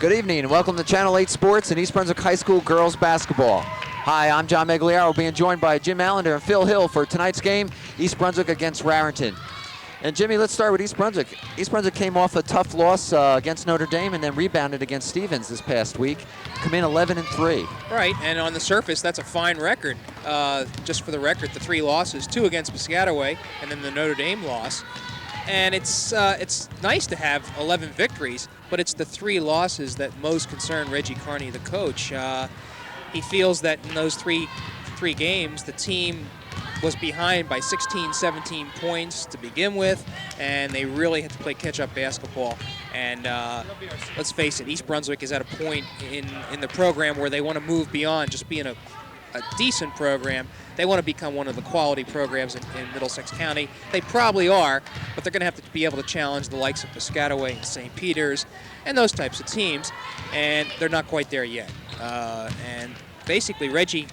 Good evening and welcome to Channel 8 Sports and East Brunswick High School girls basketball. Hi, I'm John Meggiolaro, being joined by Jim Allinder and Phil Hill for tonight's game, East Brunswick against Raritan. And Jimmy, let's start with East Brunswick. East Brunswick came off a tough loss against Notre Dame and then rebounded against Stevens this past week. Come in 11-3. Right, and on the surface, that's a fine record. Just for the record, the 3 losses, 2 against Piscataway and then the Notre Dame loss. And it's nice to have 11 victories, but it's the 3 losses that most concern Reggie Carney, the coach. He feels that in those three games, the team was behind by 16, 17 points to begin with, and they really had to play catch-up basketball. And let's face it, East Brunswick is at a point in the program where they want to move beyond just being a decent program. They want to become one of the quality programs in Middlesex County. They probably are, but they're going to have to be able to challenge the likes of Piscataway and St. Peter's and those types of teams, and they're not quite there yet. And basically, Reggie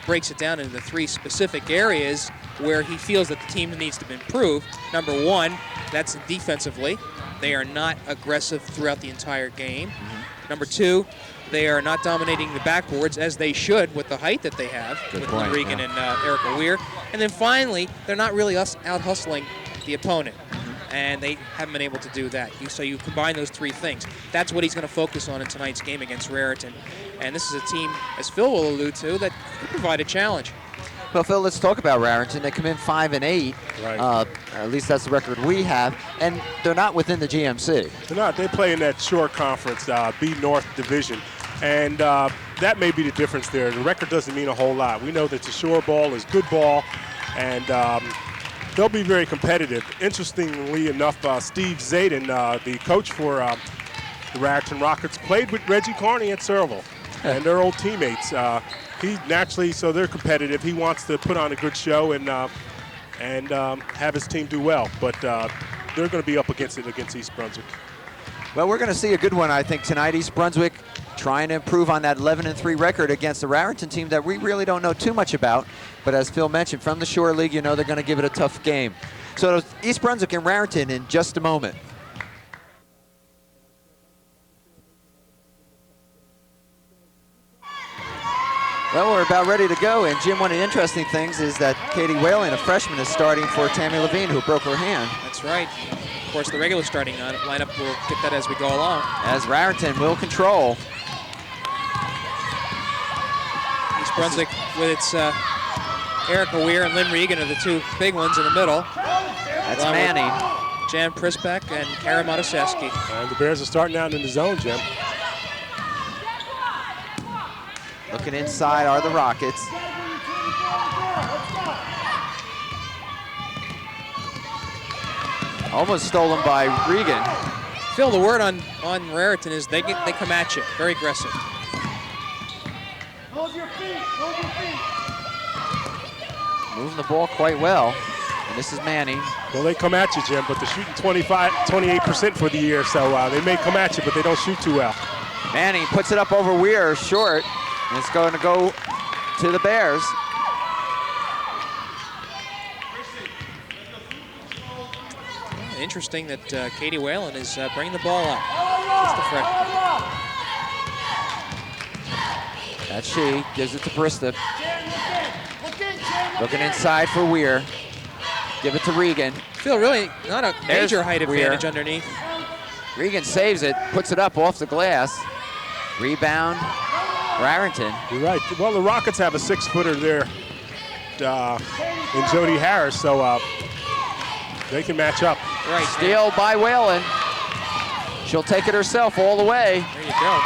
breaks it down into 3 specific areas where he feels that the team needs to improve. Number 1, that's defensively. They are not aggressive throughout the entire game. Number 2, they are not dominating the backboards as they should with the height that they have with Lynn Regan and Erica Weir. And then finally, they're not really out-hustling the opponent. And they haven't been able to do that. So you combine those 3 things. That's what he's going to focus on in tonight's game against Raritan. And this is a team, as Phil will allude to, that could provide a challenge. Well, Phil, let's talk about Raritan. They come in 5-8. Right. At least that's the record we have. And they're not within the GMC. They're not. They play in that shore conference, B North Division. And that may be the difference there. The record doesn't mean a whole lot. We know that the shore ball is good ball, and they'll be very competitive. Interestingly enough, Steve Zayden, the coach for the Raritan Rockets, played with Reggie Carney at Serville, and they're old teammates. He naturally, so they're competitive. He wants to put on a good show and have his team do well. But they're going to be up against East Brunswick. Well, we're going to see a good one, I think, tonight. East Brunswick trying to improve on that 11-3 record against the Raritan team that we really don't know too much about. But as Phil mentioned, from the Shore League, you know they're going to give it a tough game. So East Brunswick and Raritan in just a moment. Well, we're about ready to go, and Jim, one of the interesting things is that Katie Whalen, a freshman, is starting for Tammy Levine, who broke her hand. That's right. Of course, the regular starting lineup, we'll get that as we go along. As Raritan will control. East Brunswick with its Erica Weir and Lynn Regan are the 2 big ones in the middle. That's Manning. Jan Prisbeck and Kara Matuszewski. And the Bears are starting out in the zone, Jim. Looking inside are the Rockets. Almost stolen by Regan. Phil, the word on Raritan is they come at you, very aggressive. Hold your feet, hold your feet. Moving the ball quite well. And this is Manning. Well, they come at you, Jim, but they're shooting 28% for the year, so they may come at you, but they don't shoot too well. Manning puts it up over Weir, short. And it's going to go to the Bears. Interesting that Katie Whalen is bringing the ball up. That's the freshman. That's she. Gives it to Bristol. Looking inside for Weir. Give it to Regan. Phil, really not a major height advantage underneath. Regan saves it, puts it up off the glass. Rebound, Raritan. You're right. Well, the Rockets have a 6-footer there in Jody Harris, so they can match up. Right. Steal by Whalen. She'll take it herself all the way. There you go.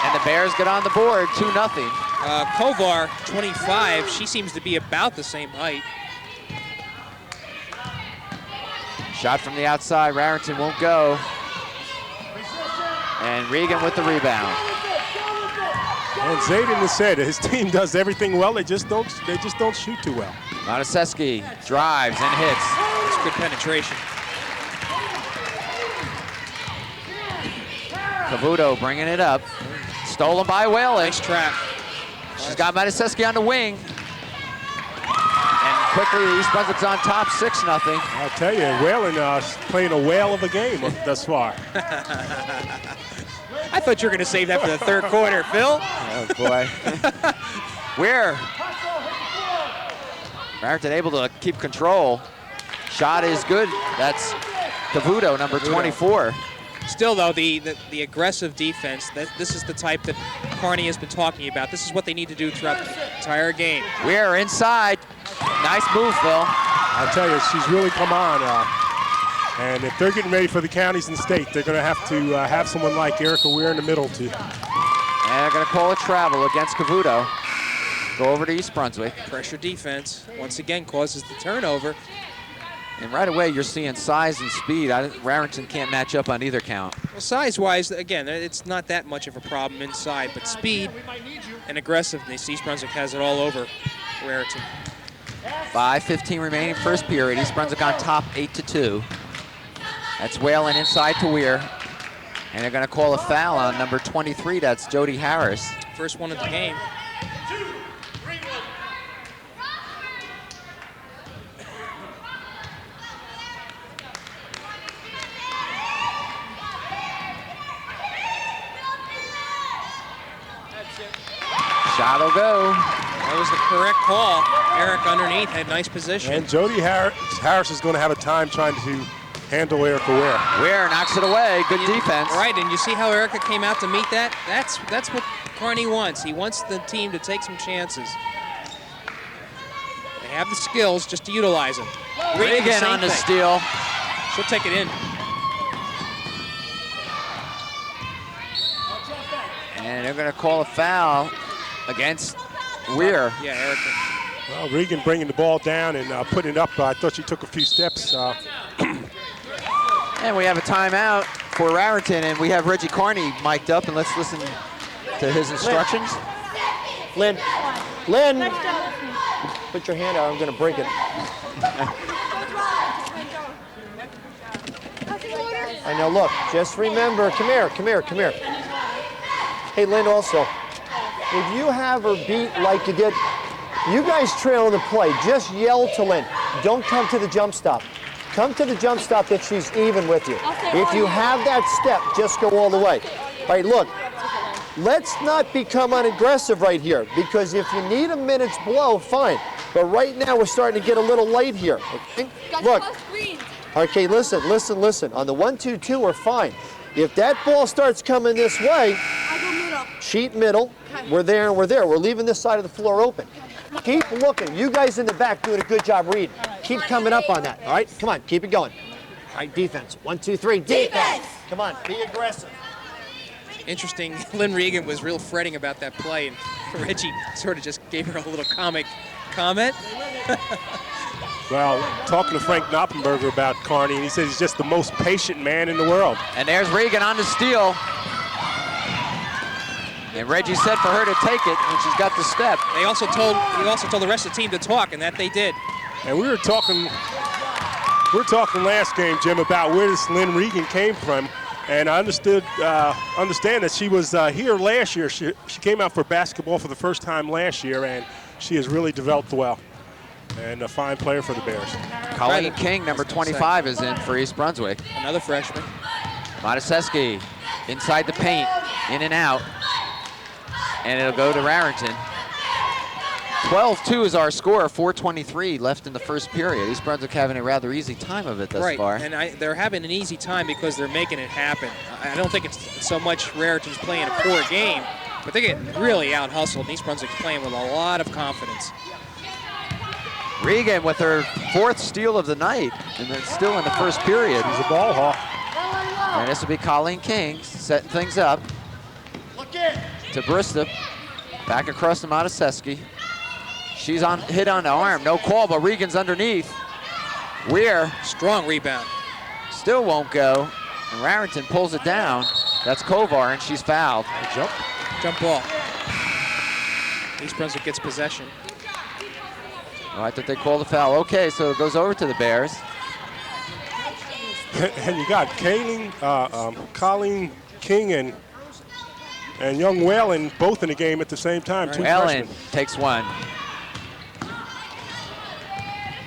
And the Bears get on the board, 2-0. Kovar, 25. She seems to be about the same height. Shot from the outside. Raritan won't go. And Regan with the rebound. And Zayden has said his team does everything well. They just don't shoot too well. Matuszewski drives and hits. It's good penetration. Cavuto bringing it up. Stolen by Whalen. Nice trap. She's got Matuszewski on the wing. And quickly, East Brunswick's on top, 6-0. I'll tell you, Whalen playing a whale of a game thus far. I thought you were going to save that for the third quarter, Phil. Oh, boy. Weir. Raritan able to keep control. Shot is good. That's Cavuto, number 24. Still, though, the aggressive defense, this is the type that Kearney has been talking about. This is what they need to do throughout the entire game. Weir inside. Nice move, Phil. I'll tell you, she's really come on. And if they're getting ready for the counties and state, they're going to have someone like Erica Weir in the middle to. And they're going to call a travel against Cavuto. Go over to East Brunswick. Pressure defense, once again, causes the turnover. And right away, you're seeing size and speed. Raritan can't match up on either count. Well, size-wise, again, it's not that much of a problem inside, but speed and aggressiveness, East Brunswick has it all over Raritan. 5:15 remaining first period. East Brunswick on top 8-2. That's Whalen inside to Weir. And they're going to call a foul on number 23. That's Jody Harris. First one of the game. Shot will go. That was the correct call. Eric underneath had nice position. And Jody Harris is going to have a time trying to handle Erica Weir. Weir knocks it away. Good defense. Right, and you see how Erica came out to meet that? That's what Kearney wants. He wants the team to take some chances. They have the skills just to utilize them. Regan on the steal. She'll take it in. And they're going to call a foul against Weir. Yeah, Erica. Well, Regan bringing the ball down and putting it up. I thought she took a few steps. And we have a timeout for Raritan, and we have Reggie Kearney mic'd up, and let's listen to his instructions. Lynn, put your hand out, I'm gonna break it. I know, look, just remember, come here. Hey, Lynn, also, if you have her beat like you did, you guys trail the play, just yell to Lynn. Don't come to the jump stop. Come to the jump stop if she's even with you. If you have that step, just go all the way. All right, look, let's not become unaggressive right here, because if you need a minute's blow, fine. But right now, we're starting to get a little light here, okay? Look, okay, listen. On the 1-2-2, we're fine. If that ball starts coming this way, cheat middle, we're there and we're there. We're leaving this side of the floor open. Keep looking. You guys in the back doing a good job reading. Keep coming up on that, all right? Come on, keep it going. All right, defense. 1, 2, 3, defense! Come on, be aggressive. Interesting, Lynn Regan was real fretting about that play, and Reggie sort of just gave her a little comic comment. Well, talking to Frank Knoppenberger about Kearney, and he says he's just the most patient man in the world. And there's Regan on the steal. And Reggie said for her to take it when she's got the step. He also told the rest of the team to talk, and that they did. And we were talking last game, Jim, about where this Lynn Regan came from. And I understand that she was here last year. She came out for basketball for the first time last year, and she has really developed well. And a fine player for the Bears. Colleen King, number 25, is in for East Brunswick. Another freshman. Mataseski inside the paint, in and out. And it'll go to Raritan. 12-2 is our score, 4:23 left in the first period. East Brunswick having a rather easy time of it thus far. And they're having an easy time because they're making it happen. I don't think it's so much Raritan's playing a poor game, but they're getting really out-hustled. East Brunswick's playing with a lot of confidence. Regan with her 4th steal of the night, and it's still in the first period. He's a ball hawk. And this will be Colleen King setting things up. To Brista, back across to Mataseski. She's hit on the arm, no call, but Regan's underneath. Weir. Strong rebound. Still won't go, and Raritan pulls it down. That's Kovar, and she's fouled. Jump ball. East Brunswick gets possession. Oh, I thought they called the foul. Okay, so it goes over to the Bears. And you got Colleen King and young Whalen both in the game at the same time. Two Whalen freshmen. takes one.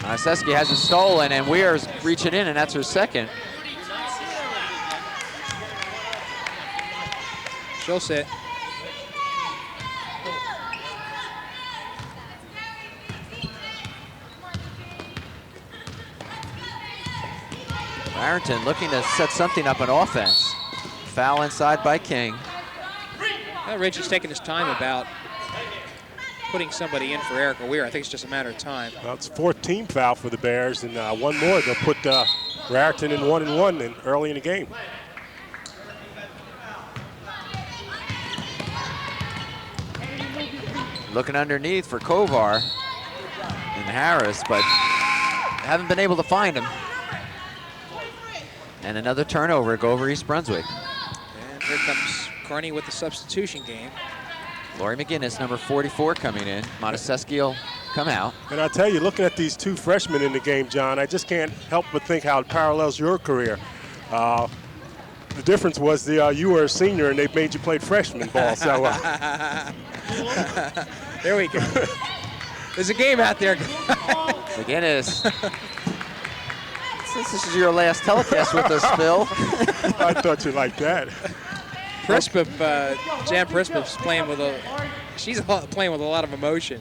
Seski has it stolen, and Weir's reaching in, and that's her second. She'll sit. Raritan looking to set something up on offense. Foul inside by King. Reggie's taking his time about putting somebody in for Erica Weir. I think it's just a matter of time. Well, it's 4th team foul for the Bears, and one more. They'll put Raritan in 1-1 early in the game. Looking underneath for Kovar and Harris, but haven't been able to find him. And another turnover, go over East Brunswick. And here comes Carney with the substitution game. Lori McGinnis, number 44, coming in. Monteseschi will come out. And I tell you, looking at these 2 freshmen in the game, John, I just can't help but think how it parallels your career. The difference was you were a senior and they made you play freshman ball. So there we go. There's a game out there. McGinnis. Since this is your last telecast with us, Phil. I thought you liked that. Prispip, Jan Prispip's playing with playing with a lot of emotion.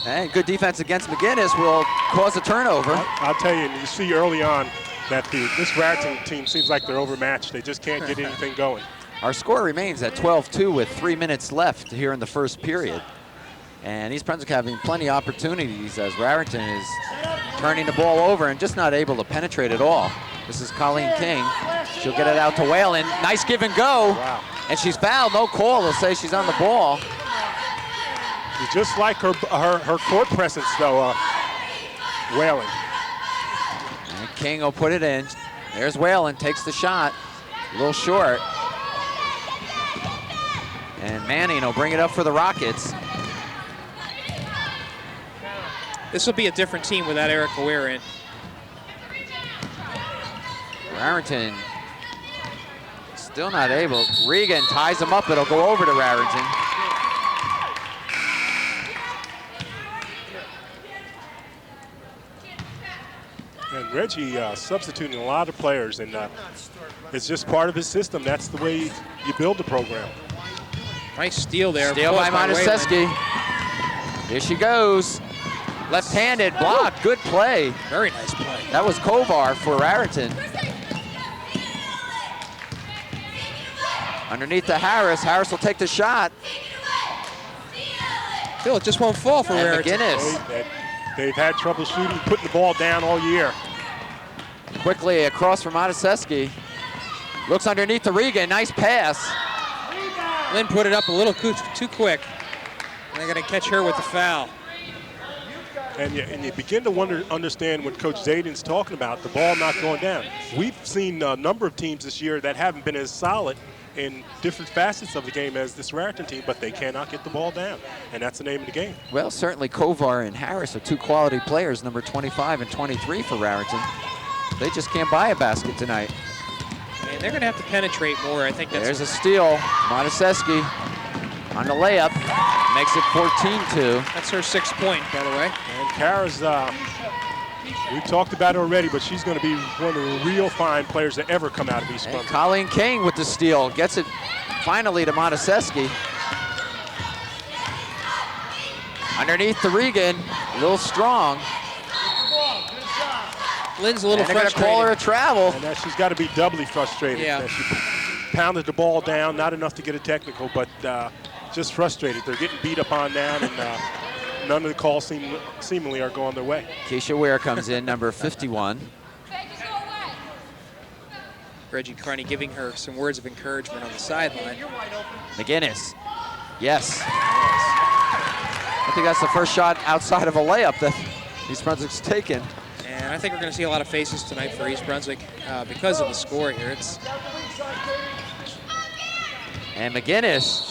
And good defense against McGinnis will cause a turnover. I'll tell you, you see early on that this Raritan team seems like they're overmatched. They just can't get anything going. Our score remains at 12-2 with 3 minutes left here in the first period. And East Brunswick having plenty of opportunities as Raritan is turning the ball over and just not able to penetrate at all. This is Colleen King. She'll get it out to Whalen. Nice give and go. Wow. And she's fouled. No call. They'll say she's on the ball. She's just like her court presence, though, Whalen. And King will put it in. There's Whalen, takes the shot. A little short. And Manning will bring it up for the Rockets. This will be a different team without Erica Weir in. Raritan still not able. Regan ties him up. It'll go over to Raritan. And Reggie substituting a lot of players, and it's just part of his system. That's the way you build the program. Nice steal there. Steal by Whalen. Monteseschi. Here she goes. Left-handed block. Good play. Very nice play. That was Kovar for Raritan. Underneath to Harris. Harris will take the shot. Phil, it just won't fall for And Raritan. McGinnis. They've had trouble shooting, putting the ball down all year. Quickly across from Monteseschi. Looks underneath to Regan. Nice pass. Lynn put it up a little too quick. And they're going to catch her with the foul. And you begin to understand what Coach Zayden's talking about, the ball not going down. We've seen a number of teams this year that haven't been as solid in different facets of the game as this Raritan team, but they cannot get the ball down, and that's the name of the game. Well, certainly Kovar and Harris are 2 quality players, number 25 and 23 for Raritan. They just can't buy a basket tonight. And they're going to have to penetrate more. I think that's. There's a steal. Monteseschi on the layup. Makes it 14-2. That's her 6th point, by the way. And Kara's, we've talked about her already, but she's going to be one of the real fine players that ever come out of East Brunswick. Colleen King with the steal. Gets it finally to Monteseschi. Underneath to Regan. A little strong. Lynn's a little And they're going to frustrated. call her a travel. And she's got to be doubly frustrated. Yeah. She pounded the ball down, not enough to get a technical, but just frustrated. They're getting beat up on down, and none of the calls seemingly are going their way. Keisha Ware comes in, number 51. Reggie Carney giving her some words of encouragement on the sideline. McGinnis. Yes. I think that's the first shot outside of a layup that East Brunswick's taken. And I think we're going to see a lot of faces tonight for East Brunswick because of the score here. And McGinnis,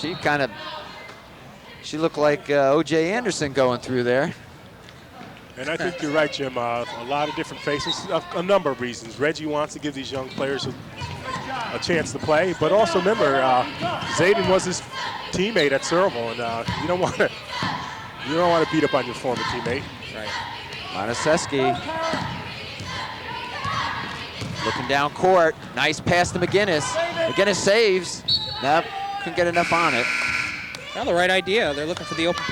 she looked like O.J. Anderson going through there. And I think you're right, Jim. A lot of different faces, a number of reasons. Reggie wants to give these young players a chance to play, but also remember, Zayden was his teammate at Searleville, and you don't want to beat up on your former teammate. Right. Monteseschi looking down court. Nice pass to McGinnis. McGinnis saves. Nope, couldn't get enough on it. Well, the right idea. They're looking for the open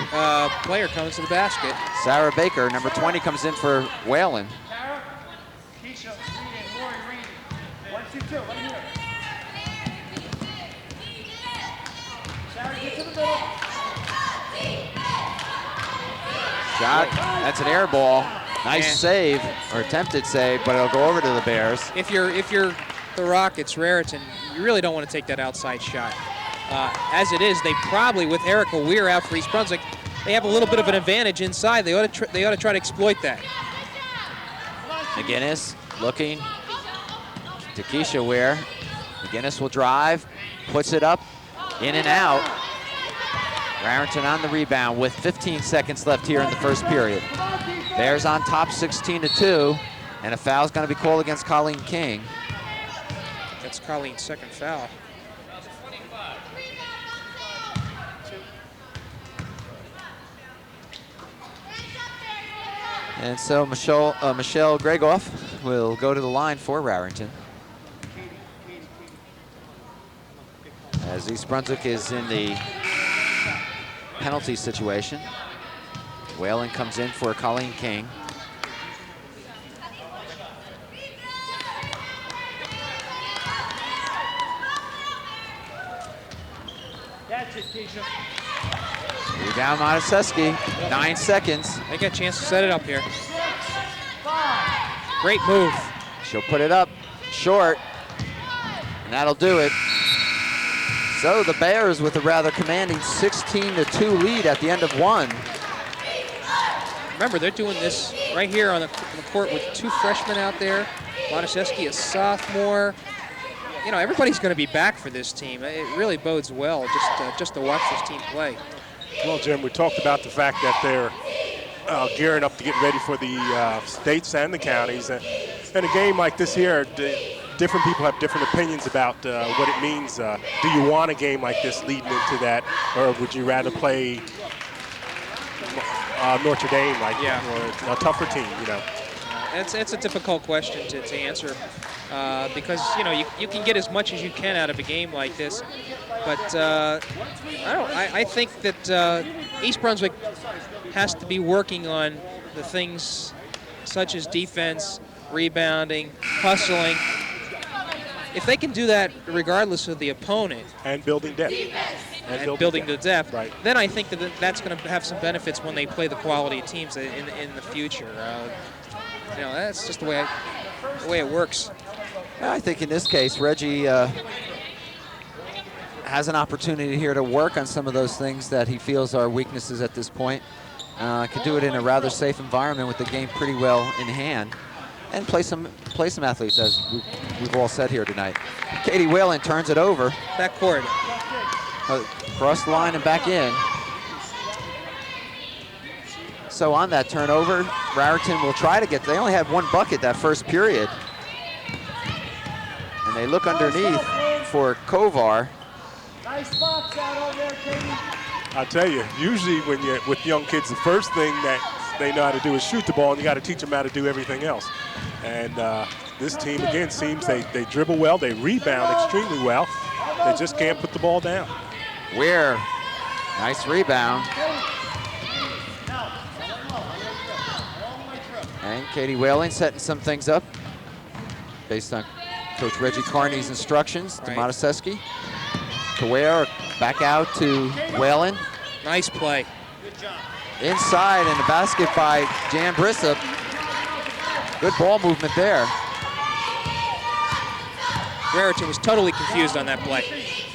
player coming to the basket. Sarah Baker, number 20, comes in for Whalen. Shot, that's an air ball. Nice save, or attempted save, but it'll go over to the Bears. If you're the Rockets, Raritan, you really don't want to take that outside shot. As it is, they probably, with Erica Weir out for East Brunswick, they have a little bit of an advantage inside. They ought to try to exploit that. McGinnis looking to Keisha Weir. McGinnis will drive, puts it up, in and out. Raritan on the rebound with 15 seconds left here in the first period. Bears on top 16-2, and a foul's going to be called against Colleen King. That's Colleen's second foul. And so Michelle Gregoff will go to the line for Raritan. As East Brunswick is in the penalty situation. Whalen comes in for Colleen King. That's it, Keisha. Rebound Monteseschi, 9 seconds. They got a chance to set it up here. Great move. She'll put it up short, and that'll do it. So the Bears with a rather commanding 16-2 lead at the end of one. Remember, they're doing this right here on the court with two freshmen out there. Monteseschi, a sophomore. You know, everybody's going to be back for this team. It really bodes well just to watch this team play. Well, Jim, we talked about the fact that they're gearing up to get ready for the states and the counties. And a game like this here, different people have different opinions about what it means. Do you want a game like this leading into that, or would you rather play Notre Dame, or a tougher team, you know? It's a difficult question to answer because, you know, you can get as much as you can out of a game like this. But I think that East Brunswick has to be working on the things such as defense, rebounding, hustling. If they can do that regardless of the opponent. And building depth. And building the depth, right. Then I think that that's going to have some benefits when they play the quality teams in the future. You know, that's just the way it works. I think in this case, Reggie has an opportunity here to work on some of those things that he feels are weaknesses at this point. Could do it in a rather safe environment with the game pretty well in hand, and play some athletes, as we've all said here tonight. Katie Whalen turns it over. Backcourt. Cross the line and back in. So on that turnover, Raritan will try to they only had one bucket that first period. And they look underneath for Kovar. Nice box out over there, Katie. I'll tell you, usually when you're with young kids, the first thing that they know how to do is shoot the ball, and you got to teach them how to do everything else. And this team, again, seems they dribble well, they rebound extremely well. They just can't put the ball down. Weir, nice rebound. And Katie Whalen setting some things up based on Coach Reggie Carney's instructions to Monteseschi. To Weir, back out to Whalen. Nice play. Inside, and the basket by Jan Brissop. Good ball movement there. Raritan was totally confused on that play.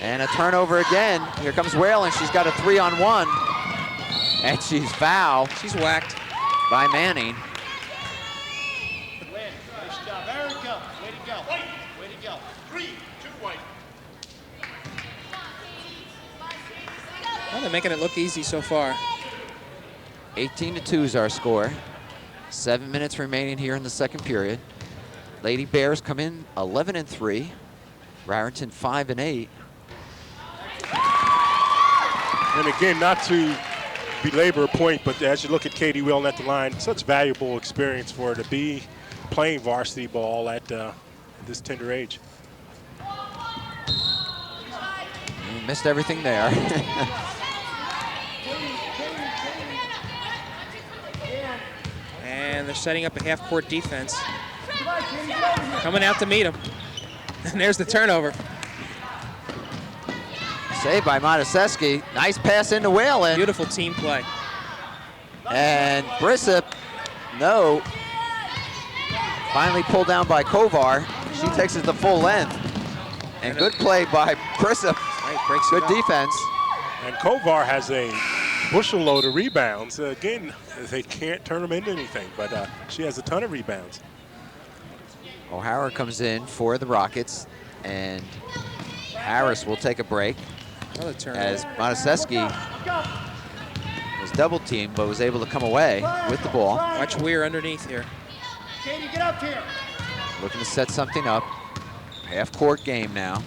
And a turnover again. Here comes Whalen. She's got a 3-on-1. And she's fouled. She's whacked by Manning. Nice job, Erica. Way to go. Way to go. 3, 2, white. Well, they're making it look easy so far. 18-2 is our score. 7 minutes remaining here in the second period. Lady Bears come in 11-3. Raritan 5-8. And again, not to belabor a point, but as you look at Katie Whalen at the line, such valuable experience for her to be playing varsity ball at this tender age. missed everything there. And they're setting up a half-court defense. Coming out to meet him. And there's the turnover. Saved by Mataseski. Nice pass into Whalen. Beautiful team play. And Brissip, no. Finally pulled down by Kovar. She takes it the full length. And good play by Brissip. Right, breaks it Good up. defense. And Kovar has a bushel load of rebounds. Again, they can't turn them into anything, but she has a ton of rebounds. O'Hara comes in for the Rockets, and Harris will take a break Another turnover. as Mataseski was double teamed but was able to come away with the ball. Watch Weir underneath here. Katie, get up here. Looking to set something up. Half-court game now.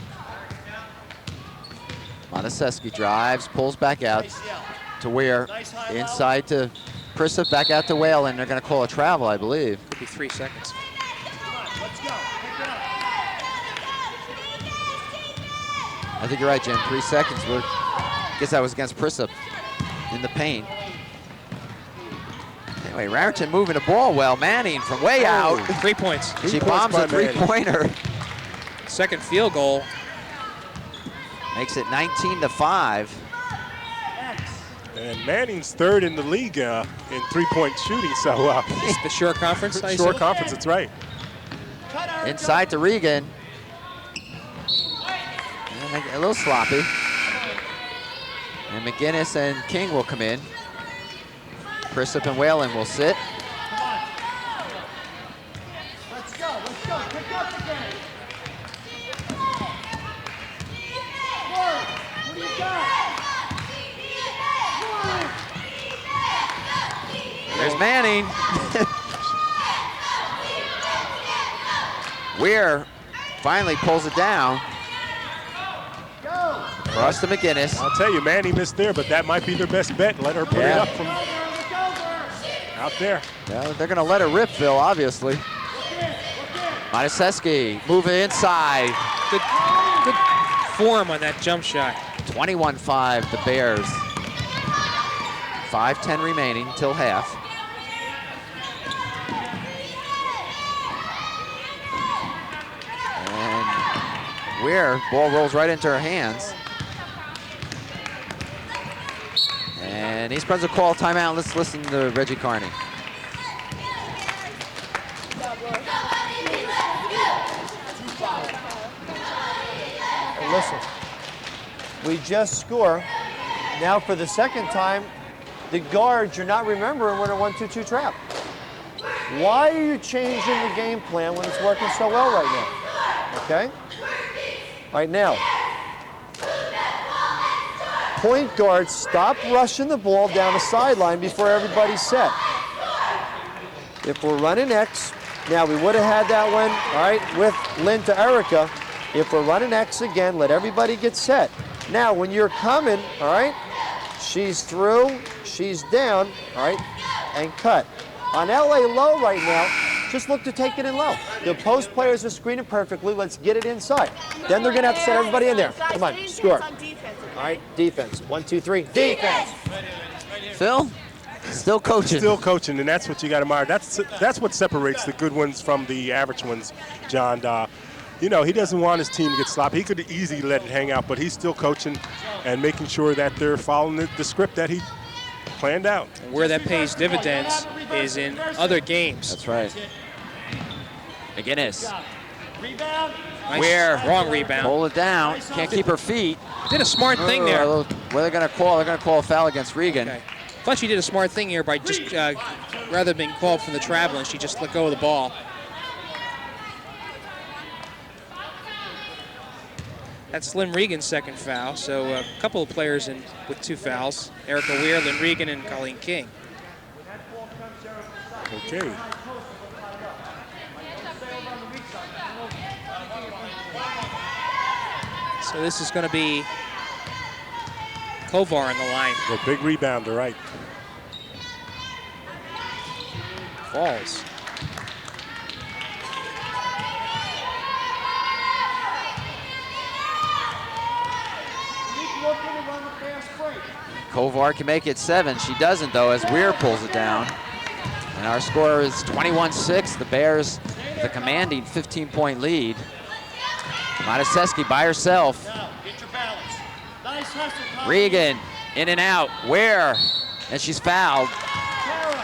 Mataseski drives, pulls back out to Weir. Inside to Prissa, back out to Whalen. They're going to call a travel, I believe. Could be 3 seconds. Let's go. Pick it up. I think you're right, Jim. 3 seconds. I guess that was against Prissa in the paint. Anyway, Raritan moving the ball well. Manning from way out. 3 points. She 3 points bombs by a three-pointer. Second field goal. Makes it 19-5. And Manning's third in the league in three-point shooting, so It's the Shore Conference. I short said. conference, that's right. Inside to Regan. And a little sloppy. And McGinnis and King will come in. Prissip and Whalen will sit. Let's go. Let's go. Pick up the game. Word. What do you got? There's Manning. Weir finally pulls it down. Go. Across to McGinnis. I'll tell you, Manning missed there, but that might be their best bet. Let her put it Yeah. up from out there. Well, they're going to let her rip, Phil, obviously. Mataseski moving inside. Good form on that jump shot. 21-5, the Bears. 5:10 remaining till half. And Weir, ball rolls right into her hands. And East Brunswick call timeout. Let's listen to Reggie Carney. Hey, listen, we just score. Now for the second time, the guards, you're not remembering when a 1-2-2 trap. Why are you changing the game plan when it's working so well right now? Okay? Right now, point guard, stop rushing the ball down the sideline before everybody's set. If we're running X, now we would have had that one, all right, with Lynn to Erica. If we're running X again, let everybody get set. Now, when you're coming, all right, she's through, she's down, all right, and cut. On LA low right now, just look to take it in low. The post players are screening perfectly. Let's get it inside. Then they're going to have to set everybody in there. Come on, score. All right, defense. 1, 2, 3, defense. Phil, still coaching. Still coaching, and that's what you got to admire. That's what separates the good ones from the average ones, John. You know, he doesn't want his team to get sloppy. He could easily let it hang out, but he's still coaching and making sure that they're following the script that he planned out. And where that pays dividends is in other games. That's right. McGinnis. Rebound. Nice, Weir. wrong rebound. Hold it down. Can't keep her feet. Did a smart thing there. What are they going to call? They're going to call a foul against Regan. Okay. Plus, she did a smart thing here by just rather than being called for the traveling, she just let go of the ball. That's Lynn Regan's second foul. So a couple of players in with 2 fouls: Erica Weir, Lynn Regan, and Colleen King. Okay. So this is going to be Kovar on the line. The big rebounder, right? Falls. Kovar can make it 7. She doesn't, though, as Weir pulls it down. And our score is 21-6. The Bears with a commanding 15-point lead. Mataseski by herself. Now, get your balance. Nice hustle, Colleen. Regan in and out. Where? And she's fouled. Tara.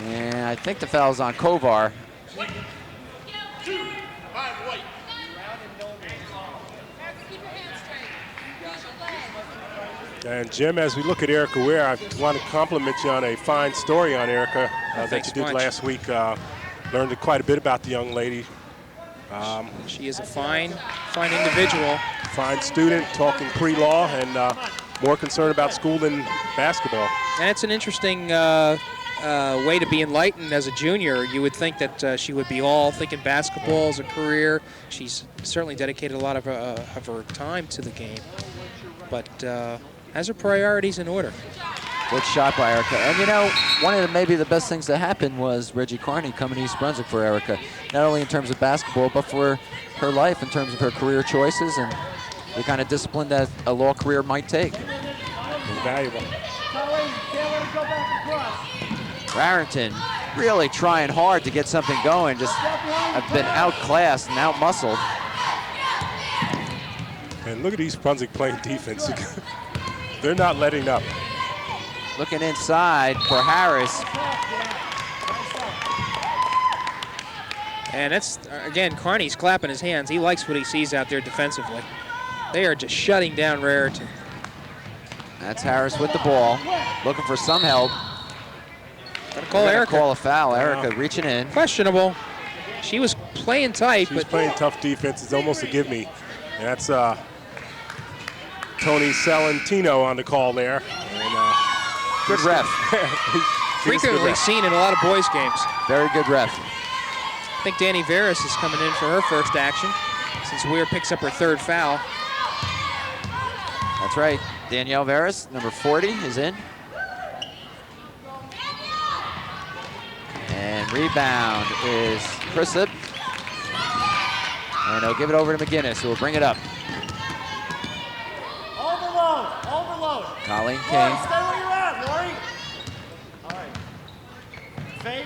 And I think the foul's on Kovar. 2, 5 white. And Jim, as we look at Erica Ware, I want to compliment you on a fine story on Erica that Thanks you did much. last week. Learned quite a bit about the young lady. She is a fine individual. Fine student, talking pre-law, and more concerned about school than basketball. And it's an interesting way to be enlightened as a junior. You would think that she would be all thinking basketball as a career. She's certainly dedicated a lot of her time to the game, but has her priorities in order. Good shot by Erica. And you know, one of maybe the best things that happened was Reggie Carney coming to East Brunswick for Erica, not only in terms of basketball, but for her life in terms of her career choices and the kind of discipline that a law career might take. Invaluable. Colleen, can't let her go back across. Raritan really trying hard to get something going, just have been outclassed and outmuscled. And look at East Brunswick playing defense. They're not letting up. Looking inside for Harris. And that's, again, Carney's clapping his hands. He likes what he sees out there defensively. They are just shutting down Raritan. That's Harris with the ball, looking for some help. Gonna call They're gonna Erica. call a foul. Erica reaching in. Questionable. She was playing tight, She's but playing tough defense. It's almost a give me. And that's Tony Salentino on the call there. And, Good ref. frequently seen in a lot of boys' games. Very good ref. I think Danny Veras is coming in for her first action since Weir picks up her 3rd foul. That's right. Danielle Veras, number 40, is in. And rebound is Chrisip. And they'll give it over to McGinnis, who will bring it up. Overload, overload. Colleen Lori, King. stay where you're at, Lori. All right. Fade.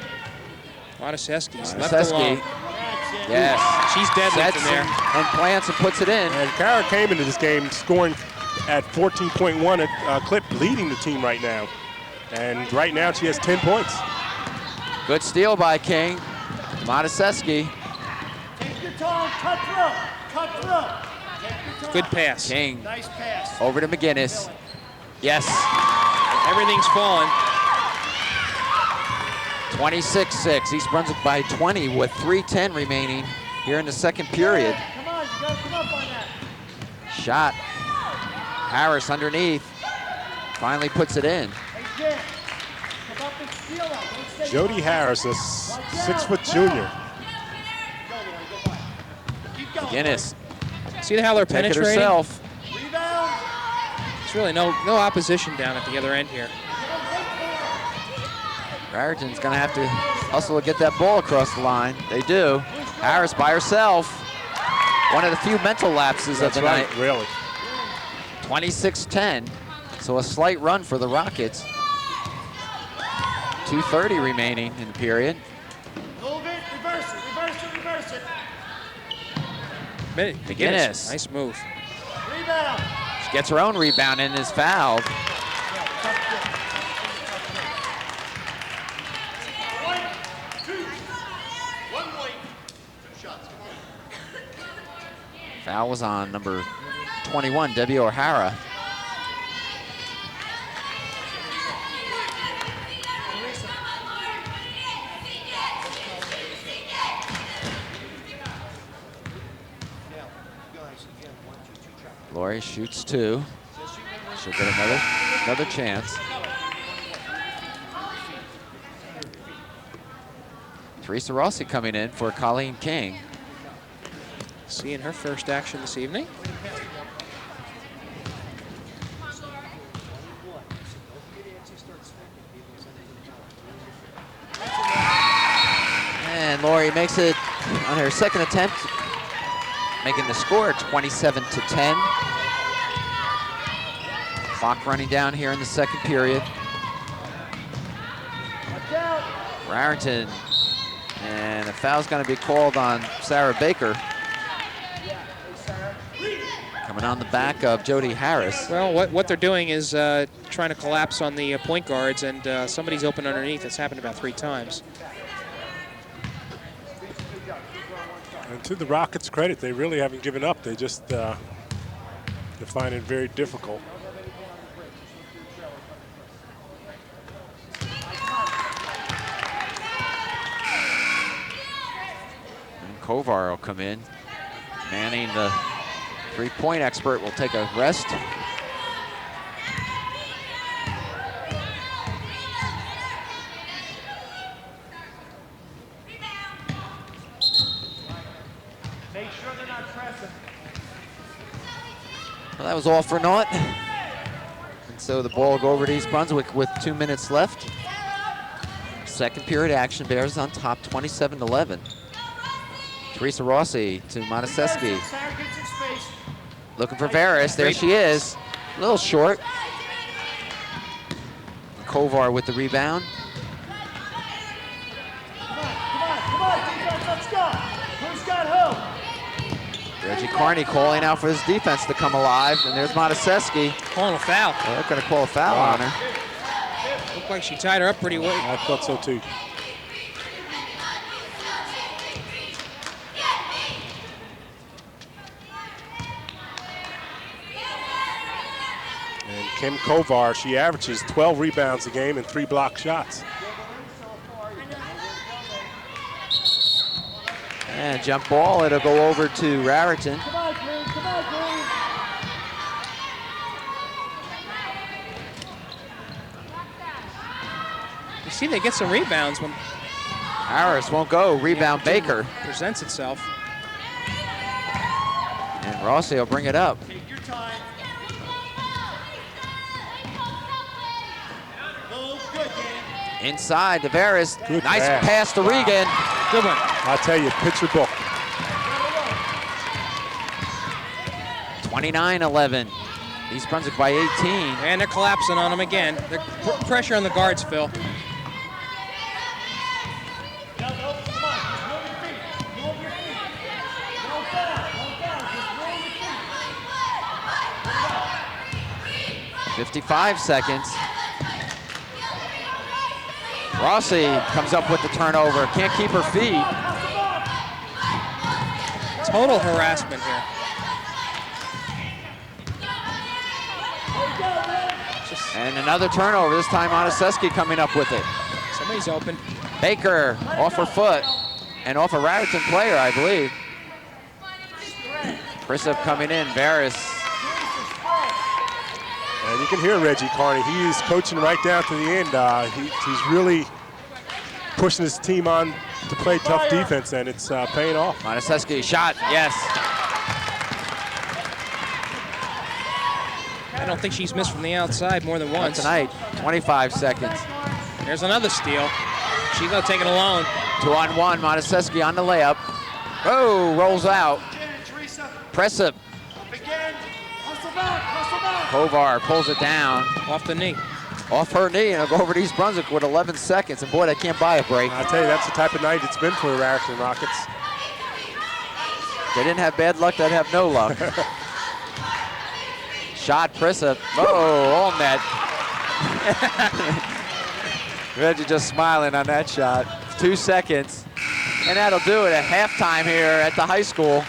Mataseski's left Mataseski. alone. That's it. Yes. She's deadly Sets from there. and plants and puts it in. And Kara came into this game scoring at 14.1 clip, leading the team right now. And right now she has 10 points. Good steal by King. Mataseski. Take your time, cut through, cut through. Take your time. Good pass. King Nice pass. over to McGinnis. Yes. Everything's falling. 26-6. East Brunswick by 20 with 3:10 remaining here in the second period. Come on, you gotta come up on that. Shot. Harris underneath. Finally puts it in. Hey, Jim, come up and steal that. Don't stay Jody behind. Harris, a 6-foot junior. Go, Lori, go by. Keep going. McGinnis See how they're take it penetrating? herself. Rebound. There's really no opposition down at the other end here. Raritan's gonna have to hustle to get that ball across the line. They do. Harris by herself. One of the few mental lapses That's of the right, night. really. 26-10. So a slight run for the Rockets. 2:30 remaining in the period. Move it, reverse it, reverse it, reverse it. McGinnis. Nice move. Rebound. She gets her own rebound and is fouled. One, two. One white. 2 shots. Come on. Foul was on number 21, Debbie O'Hara. Lori shoots 2. She'll get another chance. Teresa Rossi coming in for Colleen King. Seeing her first action this evening. And Lori makes it on her second attempt, making the score 27-10. Clock running down here in the second period. Raritan, and a foul's going to be called on Sarah Baker. Coming on the back of Jody Harris. Well, what they're doing is trying to collapse on the point guards, and somebody's open underneath. It's happened about 3 times. And to the Rockets' credit, they really haven't given up. They just they find it very difficult. And Kovar will come in. Manning, the three-point expert, will take a rest. Make sure they're not pressing. Well, that was all for naught. And so the ball will go over to East Brunswick with 2 minutes left. Second period action, Bears on top 27-11. Teresa Rossi to Monaseski. Looking for Varys, there she is. A little short. Kovar with the rebound. Come on, defense, let's go. Who's got who? Reggie Carney calling out for his defense to come alive, and there's Monaseski. Calling a foul. Well, they're going to call a foul on her. Looked like she tied her up pretty well. I thought so too. And Kim Kovar, she averages 12 rebounds a game and 3 block shots. And jump ball, it'll go over to Raritan. Come on, Green. Come on, Green. You see, they get some rebounds when Harris won't go, rebound Baker. presents itself. And Rossi will bring it up. Take your time. Go, good game. Inside to Varys. Good Nice pass. pass to Regan. Good one. I'll tell you, picture book. 29-11. East Brunswick by 18. And they're collapsing on them again. They're pressure on the guards, Phil. No, come on. Just move your feet. Move your feet. No foul. Just move your feet. 55 seconds. Rossi comes up with the turnover. Can't keep her feet. Total harassment here. And another turnover, this time Monaseski coming up with it. Somebody's open. Baker off her foot and off a Raritan player, I believe. Prisup coming in, Varys. And you can hear Reggie Carney. He is coaching right down to the end. He's really pushing his team on to play tough defense, and it's paying off. Monaseski shot, yes. I don't think she's missed from the outside more than Not once. tonight, 25 seconds. There's another steal. She's gonna take it alone. 2-on-1, Monaseski on the layup. Oh, rolls out. Prisup. Again. Hustle back. Hustle back. Kovar pulls it down. Off the knee. Off her knee, and it'll go over to East Brunswick with 11 seconds. And boy, they can't buy a break. I'll tell you, that's the type of night it's been for the Raritan Rockets. They didn't have bad luck, they'd have no luck. Shot, Prisup. Oh, all net. Reggie just smiling on that shot. 2 seconds. And that'll do it at halftime here at the high school.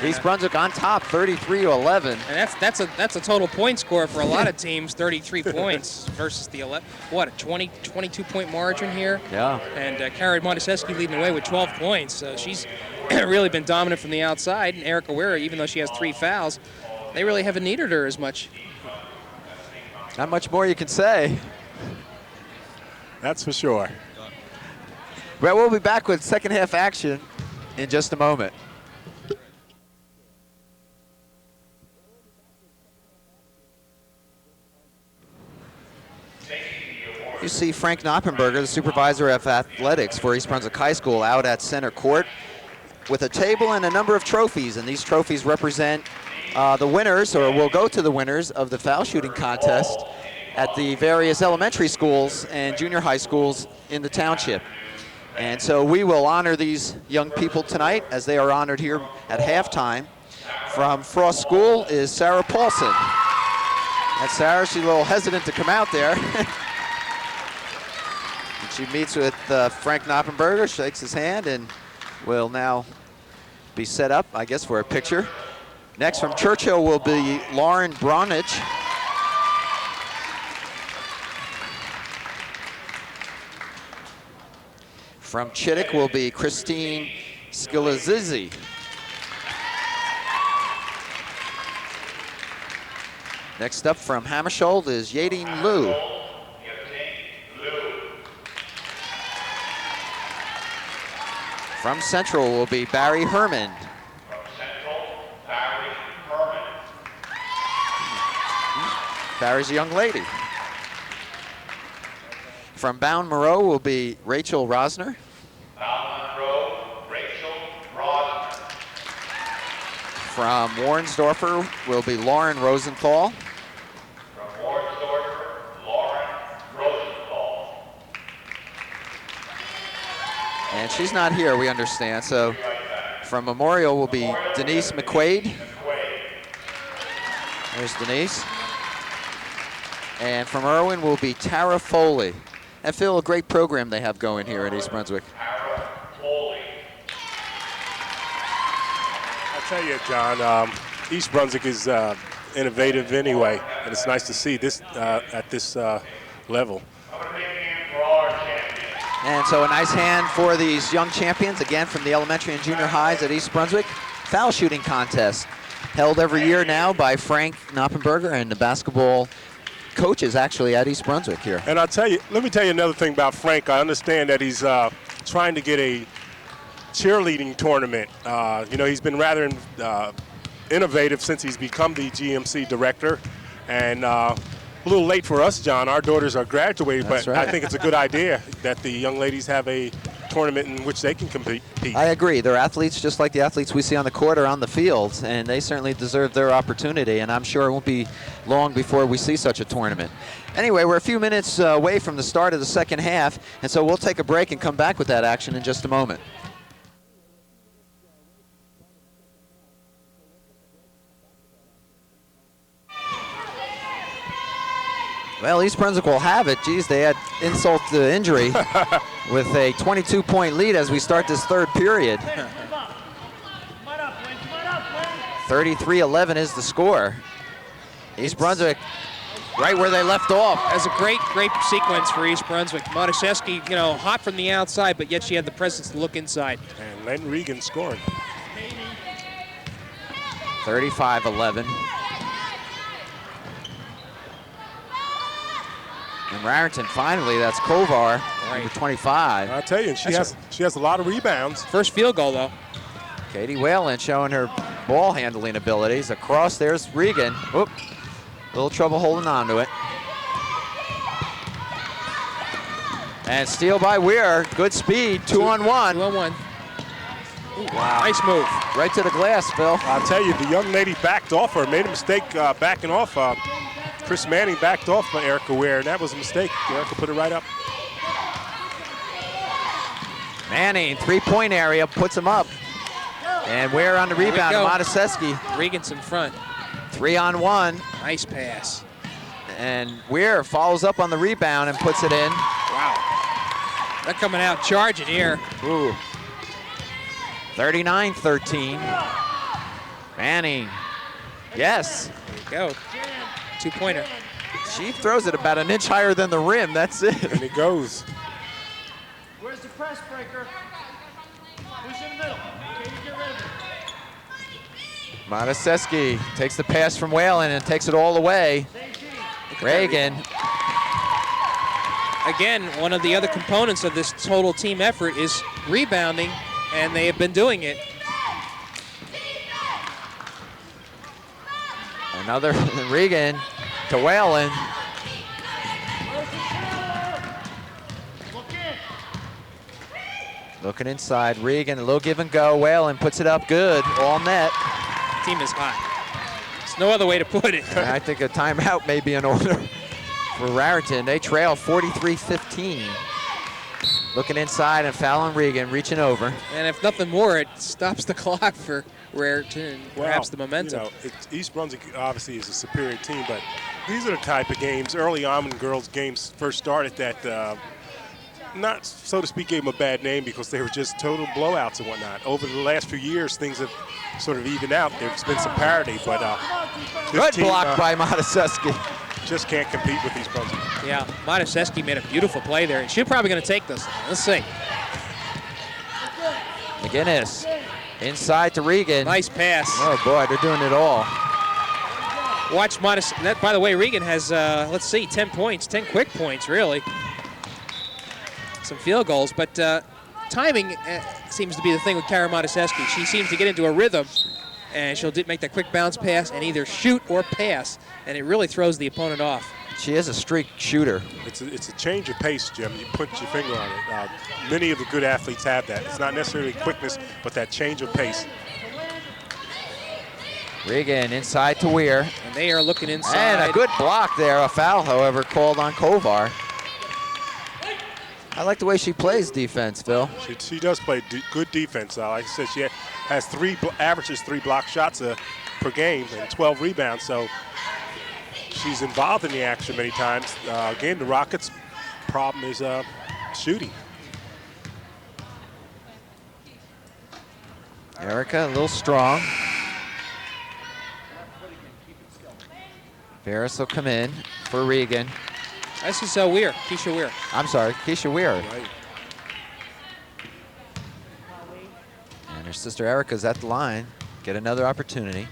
East Brunswick on top, 33-11. And that's a total point score for a lot of teams, 33 points versus the 11. What, a 22-point margin here? Yeah. And Karen Monaseski leading the way with 12 points. So she's really been dominant from the outside. And Erica Wera, even though she has 3 fouls, they really haven't needed her as much. Not much more you can say. That's for sure. Well, we'll be back with second half action in just a moment. You see Frank Knoppenberger, the supervisor of athletics for East Brunswick High School, out at center court with a table and a number of trophies. And these trophies represent the winners, or will go to the winners of the foul shooting contest at the various elementary schools and junior high schools in the township. And so we will honor these young people tonight as they are honored here at halftime. From Frost School is Sarah Paulson. And Sarah, she's a little hesitant to come out there. And she meets with Frank Knoppenberger, shakes his hand, and will now be set up, I guess, for a picture. Next from Churchill will be Lauren Bronich. From Chittick will be Christine Skilazizzi. Next up from Hammersholt is Yading Liu. From Central will be Barry Herman. Barry's a young lady. From Bound Moreau will be Rachel Rosner. From Warrensdorfer will be Lauren Rosenthal. And she's not here, we understand. So from Memorial will be Denise McQuaid. There's Denise. And from Irwin will be Tara Foley. And Phil, a great program they have going here in East Brunswick. I'll tell you, John, East Brunswick is innovative anyway, and it's nice to see this at this level. And so a nice hand for these young champions, again from the elementary and junior highs at East Brunswick. Foul shooting contest held every year now by Frank Knoppenberger and the basketball coaches actually at East Brunswick here. And I'll tell you, let me tell you another thing about Frank. I understand that he's trying to get a cheerleading tournament. You know, he's been rather innovative since he's become the GMC director. And a little late for us, John. Our daughters are graduating, That's but right. I think it's a good idea that the young ladies have a tournament in which they can compete. I agree. They're athletes just like the athletes we see on the court or on the field, and they certainly deserve their opportunity, and I'm sure it won't be long before we see such a tournament. Anyway, we're a few minutes away from the start of the second half, and so we'll take a break and come back with that action in just a moment. Well, East Brunswick will have it. Geez, they had insult to injury with a 22-point lead as we start this third period. 33-11 is the score. East Brunswick right where they left off. That's a great sequence for East Brunswick. Matuszewski, you know, hot from the outside, but yet she had the presence to look inside. And Len Regan scoring. 35-11. And Raritan finally, that's Kovar, number 25. I'll tell you, she has a lot of rebounds. First field goal, though. Katie Whalen showing her ball handling abilities. Across there's Regan. Oop, a little trouble holding on to it. And steal by Weir, good speed, 2-on-1. 2-on-1. Wow. Nice move. Right to the glass, Phil. I'll tell you, the young lady backed off her, made a mistake backing off. Chris Manning backed off for Erica Ware, and that was a mistake. Erica put it right up. Manning, three-point area, puts him up. And Ware on the rebound, Matuszewski. Regan's in front. 3-on-1. Nice pass. And Weir follows up on the rebound and puts it in. Wow. They're coming out charging here. Ooh. 39-13. Manning. Yes. There you go. Two-pointer. She throws it about an inch higher than the rim. That's it. And it goes. Where's the press breaker? Who's in the middle? Can you get rid of it? Matuszewski takes the pass from Whalen and takes it all the way. Reagan. Again, one of the other components of this total team effort is rebounding, and they have been doing it. Another Regan to Whalen. Looking inside, Regan, a little give and go. Whalen puts it up good, all net. Team is hot. There's no other way to put it. I think a timeout may be in order for Raritan. They trail 43-15. Looking inside and fouling Regan, reaching over. And if nothing more, it stops the clock for Raritan, perhaps the momentum. You know, East Brunswick obviously is a superior team, but these are the type of games early on when girls' games first started that not, so to speak, gave them a bad name because they were just total blowouts and whatnot. Over the last few years, things have sort of evened out. There's been some parity, but good block by Mataseski. Just can't compete with East Brunswick. Yeah, Mataseski made a beautiful play there, and she's probably going to take this. Let's see. McGinnis inside to Regan. Nice pass. Oh boy, they're doing it all. Watch Mataseski. By the way, Regan has, let's see, 10 points, 10 quick points, really. Some field goals, but timing seems to be the thing with Kara Mataseski. She seems to get into a rhythm, and she'll make that quick bounce pass and either shoot or pass, and it really throws the opponent off. She is a streak shooter. It's a change of pace, Jim. You put your finger on it. Many of the good athletes have that. It's not necessarily quickness, but that change of pace. Regan inside to Weir. And they are looking inside. And a good block there. A foul, however, called on Kovar. I like the way she plays defense, Phil. She does play good defense. Like I said, she has averages 3 block shots per game and 12 rebounds. So she's involved in the action many times. Again, the Rockets' problem is shooting. Erica a little strong. Ferris will come in for Regan. This is Weir, Keisha Weir. I'm sorry, Keisha Weir. Right. And her sister Erica's at the line. Get another opportunity.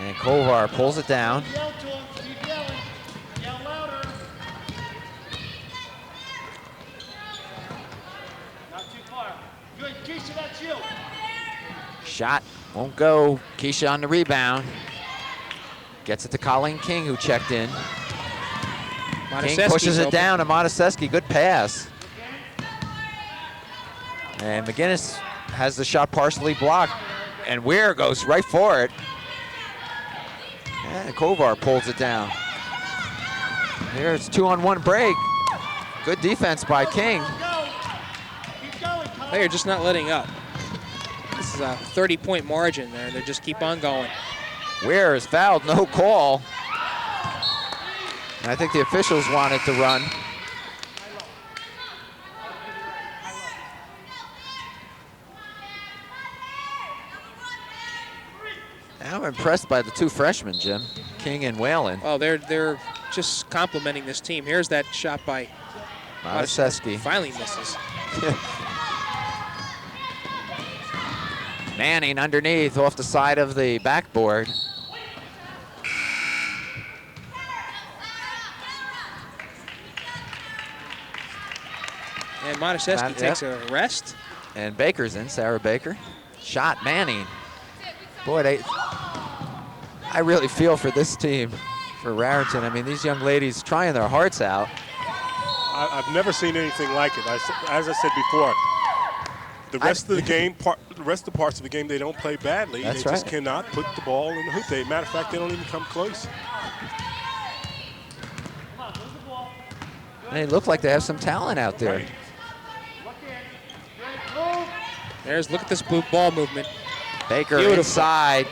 And Kovar pulls it down. Yell to him, keep yelling. Yell louder. Not too far. Good, Keisha, that's you. Shot won't go. Keisha on the rebound. Gets it to Colleen King, who checked in. King pushes it down to Mataseski. Good pass. And McGinnis has the shot partially blocked. And Weir goes right for it. And Kovar pulls it down. Here it's 2-on-1 break. Good defense by King. Keep They are just not letting up. This is a 30-point margin there. They just keep on going. Weir is fouled, no call. And I think the officials wanted to run. I'm impressed by the 2 freshmen, Jim, King and Whalen. Oh, they're just complimenting this team. Here's that shot by Mataseski. Finally misses. Manning underneath off the side of the backboard. And Mataseski takes a rest. And Baker's in, Sarah Baker. Shot Manning. Boy, I really feel for this team, for Raritan. I mean, these young ladies trying their hearts out. I've never seen anything like it. As I said before, the rest of the game, the rest of the parts of the game, they don't play badly. That's they right. just cannot put the ball in the hoop. Matter of fact, they don't even come close. They look like they have some talent out there. Right. Look at this ball movement. Baker Beautiful. inside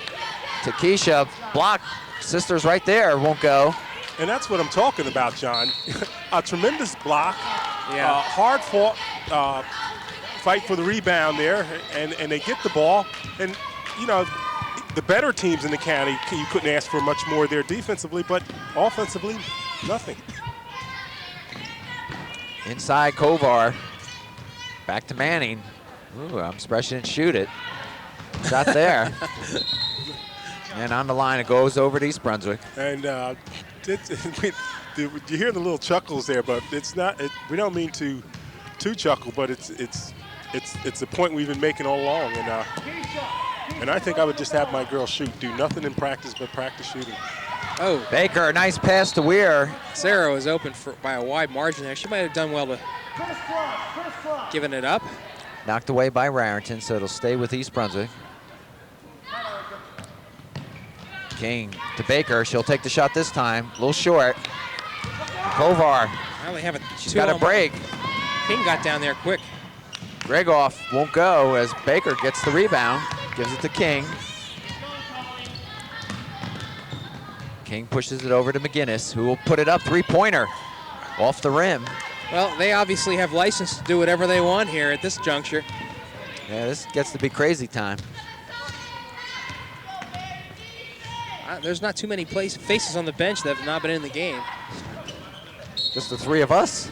to Keisha. Block. Sisters right there. Won't go. And that's what I'm talking about, John. A tremendous block. Yeah. Hard fought. Fight for the rebound there, and they get the ball. And, you know, the better teams in the county, you couldn't ask for much more there defensively, but offensively, nothing. Inside Kovar. Back to Manning. Ooh, I'm surprised she didn't shoot it. Shot there. And on the line, it goes over to East Brunswick. And you hear the little chuckles there, but it's not. We don't mean to chuckle, but it's a point we've been making all along. And I think I would just have my girls shoot, do nothing in practice but practice shooting. Oh, Baker, a nice pass to Weir. Sarah was open by a wide margin there. She might have done well to giving it up. Knocked away by Raritan, so it'll stay with East Brunswick. King to Baker. She'll take the shot this time. A little short. Kovar. Now they have a She's got a break. King got down there quick. Gregoff won't go as Baker gets the rebound. Gives it to King. King pushes it over to McGinnis, who will put it up. Three-pointer off the rim. Well, they obviously have license to do whatever they want here at this juncture. Yeah, this gets to be crazy time. There's not too many faces on the bench that have not been in the game. Just the three of us.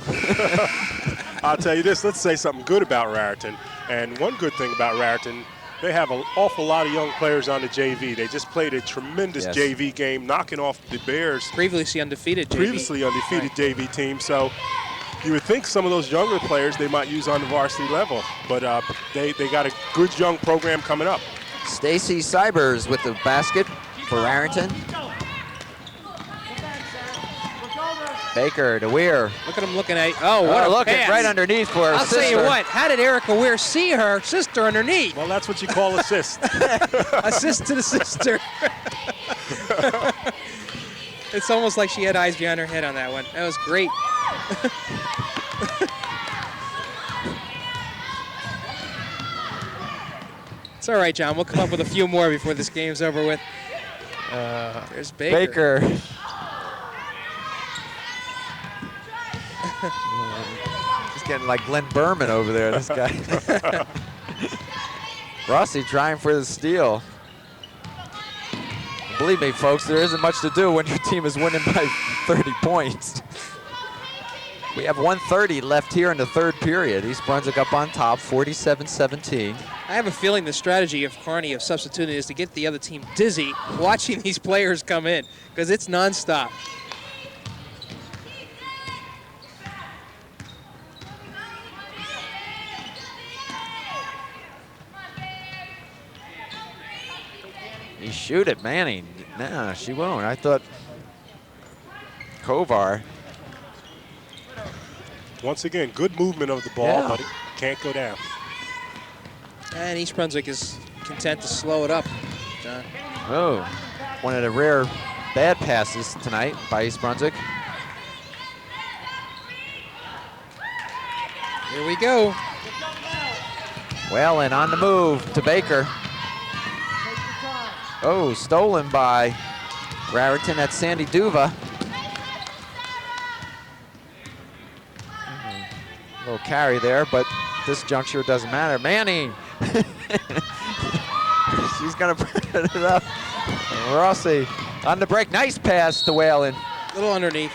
I'll tell you this, let's say something good about Raritan. And one good thing about Raritan, they have an awful lot of young players on the JV. They just played a tremendous JV game, knocking off the Bears. Previously undefeated JV team. So you would think some of those younger players they might use on the varsity level. But they got a good young program coming up. Stacy Cybers with the basket for Raritan. Baker to Weir. Look at him looking at. Oh, what a look pass. right underneath for her I'll sister. tell you what. How did Erica Weir see her sister underneath? Well, that's what you call assist. Assist to the sister. It's almost like she had eyes behind her head on that one. That was great. It's all right, John. We'll come up with a few more before this game's over with. There's Baker. He's getting like Glenn Berman over there, this guy. Rossi trying for the steal. Believe me, folks, there isn't much to do when your team is winning by 30 points. We have 1:30 left here in the third period. East Brunswick up on top, 47-17. I have a feeling the strategy of Kearney of substituting is to get the other team dizzy watching these players come in, because it's nonstop. You shoot it, Manning. Nah, she won't. I thought Kovar. Once again, good movement of the ball, but it can't go down. And East Brunswick is content to slow it up, John. Oh, one of the rare bad passes tonight by East Brunswick. Here we go. Well, and on the move to Baker. Oh, stolen by Raritan at Sandy Duva. A little carry there, but this juncture doesn't matter. Manning. She's gonna put it up. Rossi on the break. Nice pass to Whalen. A little underneath.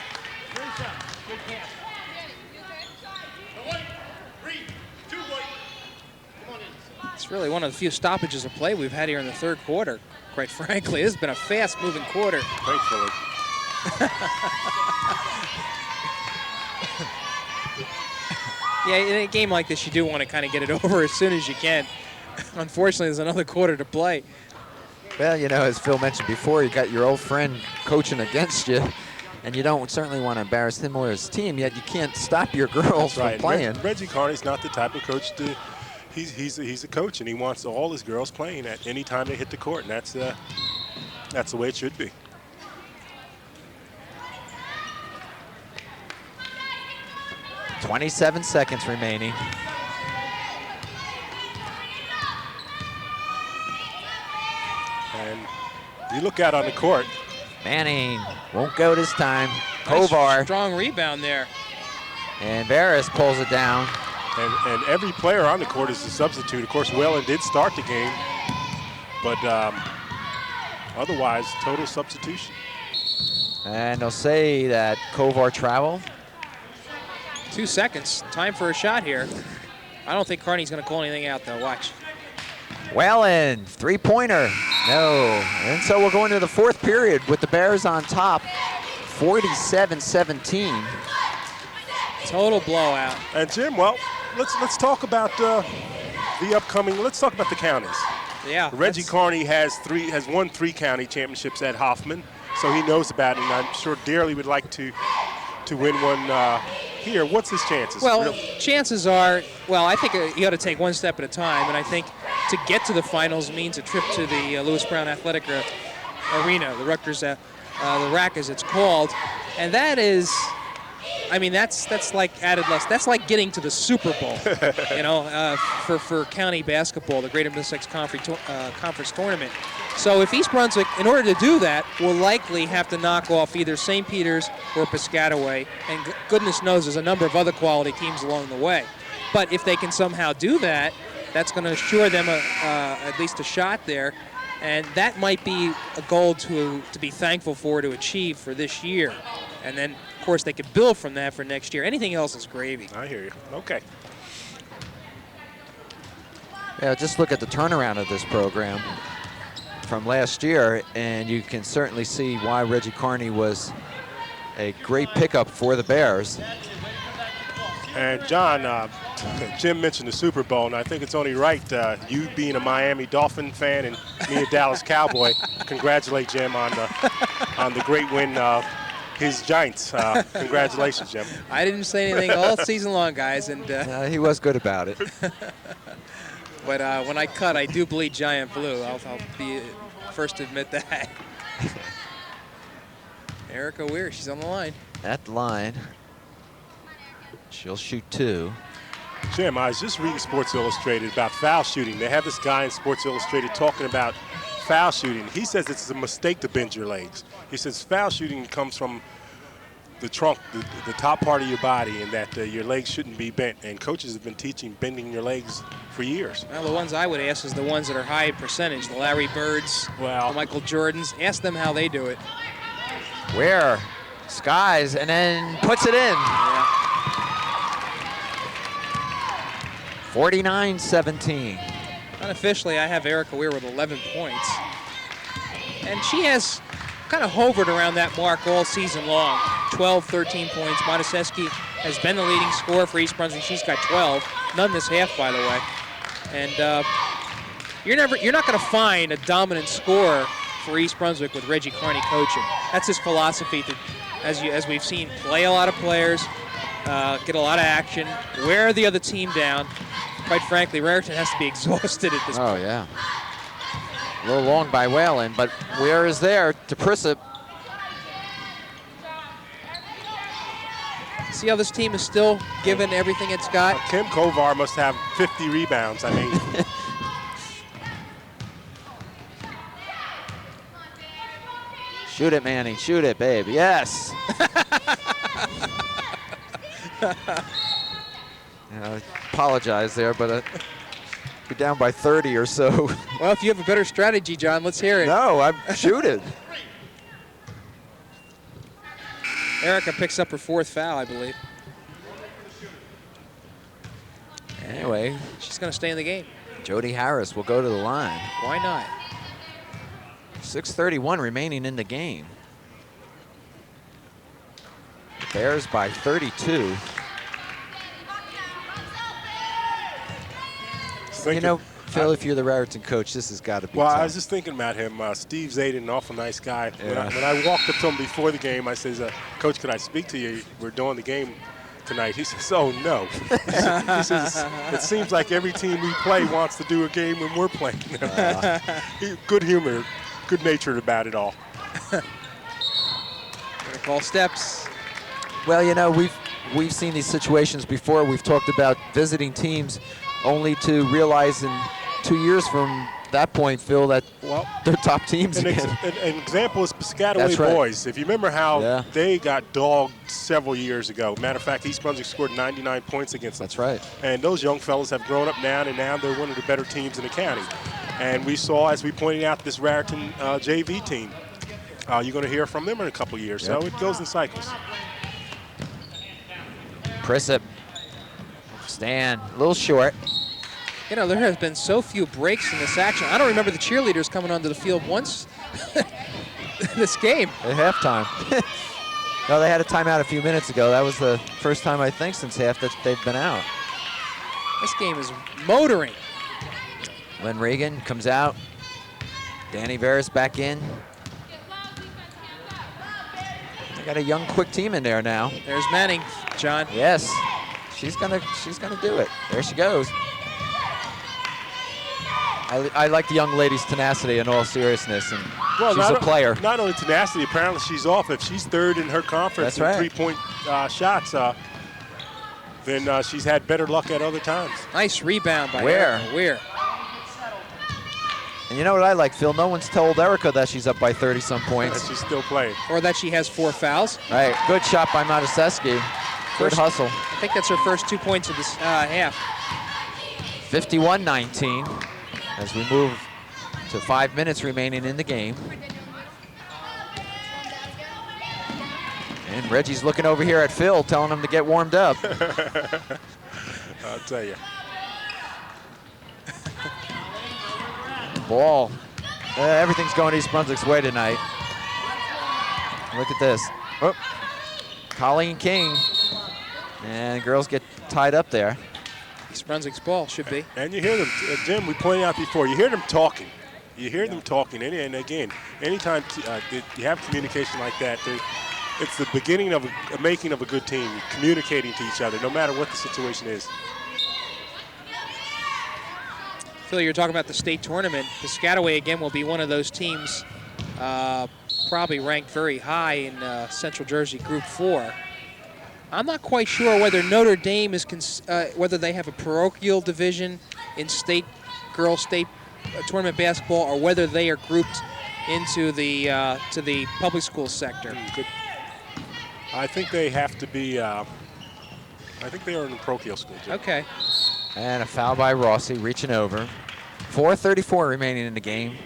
It's really one of the few stoppages of play we've had here in the third quarter. Quite frankly, this has been a fast-moving quarter. Thankfully. Yeah, in a game like this, you do want to kind of get it over as soon as you can. Unfortunately, there's another quarter to play. Well, you know, as Phil mentioned before, you got your old friend coaching against you, and you don't certainly want to embarrass him or his team, yet you can't stop your girls from playing. Reggie Kearney's not the type of coach to. He's a coach, and he wants all his girls playing at any time they hit the court, and that's the way it should be. .27 seconds remaining. And you look out on the court. Manning won't go this time. Nice Kovar. strong rebound there. And Varys pulls it down. And every player on the court is a substitute. Of course, Whalen did start the game, but otherwise, total substitution. And they'll say that Kovar traveled. 2 seconds. Time for a shot here. I don't think Kearney's going to call anything out, though. Watch. Whalen, three-pointer. No. And so we'll go into the fourth period with the Bears on top, 47-17. Total blowout. And Jim, well, let's talk about the upcoming. Let's talk about the counties. Yeah. Reggie Kearney has won 3 county championships at Hoffman, so he knows about it. And I'm sure dearly would like to win one here, what's his chances? Well, really? chances are, well, I think you got to take one step at a time, and I think to get to the finals means a trip to the Lewis Brown Athletic Arena, the Rutgers, the RAC as it's called, and that is, I mean, that's like added less. That's like getting to the Super Bowl, you know, for county basketball, the Greater Middlesex Conference tournament. So if East Brunswick, in order to do that, will likely have to knock off either St. Peter's or Piscataway, and goodness knows there's a number of other quality teams along the way. But if they can somehow do that, that's going to assure them at least a shot there, and that might be a goal to be thankful for, to achieve for this year. And then, of course, they could build from that for next year. Anything else is gravy. I hear you. Okay. Yeah, just look at the turnaround of this program from last year, and you can certainly see why Reggie Carney was a great pickup for the Bears. And John, Jim mentioned the Super Bowl, and I think it's only right, you being a Miami Dolphin fan and me a Dallas Cowboy, congratulate Jim on the great win his Giants. Congratulations, Jim. I didn't say anything all season long, guys, and He was good about it. but when I cut, I do bleed giant blue. I'll be first to admit that. Erica Weir, she's on the line. At the line. She'll shoot 2. Jim, I was just reading Sports Illustrated about foul shooting. They have this guy in Sports Illustrated talking about foul shooting. He says it's a mistake to bend your legs. He says foul shooting comes from the trunk, the top part of your body, and that your legs shouldn't be bent. And coaches have been teaching bending your legs for years. Well, the ones I would ask is the ones that are high percentage, the Larry Birds, Well, the Michael Jordans. Ask them how they do it. Where? Skies, and then puts it in. Yeah. 49-17. Unofficially, I have Erica Weir with 11 points. And she has kind of hovered around that mark all season long. 12, 13 points. Monteseschi has been the leading scorer for East Brunswick. She's got 12. None this half, by the way. And you're not going to find a dominant scorer for East Brunswick with Reggie Carney coaching. That's his philosophy to, as we've seen, play a lot of players, get a lot of action, wear the other team down. Quite frankly, Raritan has to be exhausted at this point. Oh, yeah. A little long by Whalen, but Weir is there to Prissip. See how this team is still giving everything it's got? Kim Kovar must have 50 rebounds. I mean, Shoot it, Manning. Shoot it, babe. Yes. I apologize there, but we're down by 30 or so. Well, if you have a better strategy, John, let's hear it. No, I'm shooting. Erica picks up her 4th foul, I believe. Anyway, She's going to stay in the game. Jody Harris will go to the line. Why not? 6:31 remaining in the game. Bears by 32. You know, Phil, if you're the Raritan coach, this has got to be well, tough. I was just thinking about him. Steve Zayden, an awful nice guy. Yeah. When I walked up to him before the game, I says, Coach, could I speak to you? We're doing the game tonight. He says, oh, no. He says, it seems like every team we play wants to do a game when we're playing. Good humor, good natured about it all. Gonna call steps. Well, you know, we've seen these situations before. We've talked about visiting teams only to realize in 2 years from that point, Phil, that they're top teams again. An example is Piscataway That's right. boys. If you remember how they got dogged several years ago. Matter of fact, East Brunswick scored 99 points against them. That's right. And those young fellas have grown up now, and now they're one of the better teams in the county. And we saw, as we pointed out, this Raritan JV team. You're going to hear from them in a couple years. So it goes in cycles. Prissip. Stan, a little short. You know, there has been so few breaks in this action. I don't remember the cheerleaders coming onto the field once this game. At halftime. No, they had a timeout a few minutes ago. That was the first time, I think, since half that they've been out. This game is motoring. Lynn Regan comes out. Danny Veras back in. They got a young, quick team in there now. There's Manning John. Yes, she's gonna do it. There she goes. I like the young lady's tenacity in all seriousness, and she's a player. Not only tenacity, apparently she's off. If she's third in her conference That's in right. 3-point shots, then she's had better luck at other times. Nice rebound by Where? Erica Weir. And you know what I like, Phil? No one's told Erica that she's up by 30-some points. And she's still playing. Or that she has 4 fouls. Right, good shot by Mataseski. Good hustle. I think that's her first 2 points of this half. 51-19 as we move to 5 minutes remaining in the game. And Reggie's looking over here at Phil, telling him to get warmed up. I'll tell you. Ball. Everything's going East Brunswick's way tonight. Look at this. Oh. Colleen King. And girls get tied up there. East Brunswick's ball should be. And you hear them, Jim, we pointed out before, you hear them talking. You hear them talking. And again, anytime you have communication like that, it's the beginning of a making of a good team, communicating to each other, no matter what the situation is. Phil, you're talking about the state tournament. Piscataway, again, will be one of those teams probably ranked very high in Central Jersey Group 4. I'm not quite sure whether Notre Dame is, whether they have a parochial division in girls state tournament basketball, or whether they are grouped into the to the public school sector. Good. I think they have to be, I think they are in the parochial school, Jim. Okay. And a foul by Rossi, reaching over. 4:34 remaining in the game.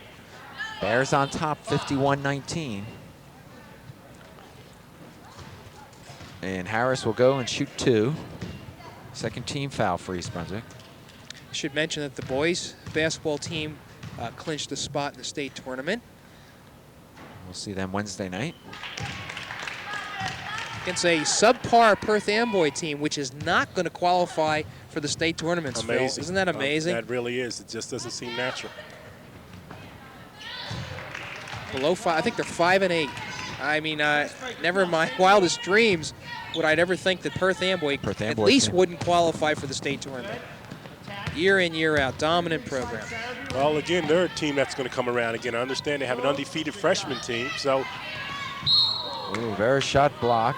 Bears on top, 51-19. And Harris will go and shoot 2. Second team foul for East Brunswick. I should mention that the boys basketball team clinched a spot in the state tournament We'll see them Wednesday night. against a subpar Perth Amboy team, which is not going to qualify for the state tournaments. Amazing. Phil. Isn't that amazing? That really is. It just doesn't seem natural. Below 5, I think they're 5-8. I mean, never in my wildest dreams would I ever think that Perth Amboy at least team wouldn't qualify for the state tournament. Year in, year out, dominant program. Well, again, they're a team that's going to come around again. I understand they have an undefeated freshman team, so. Ooh, very shot block.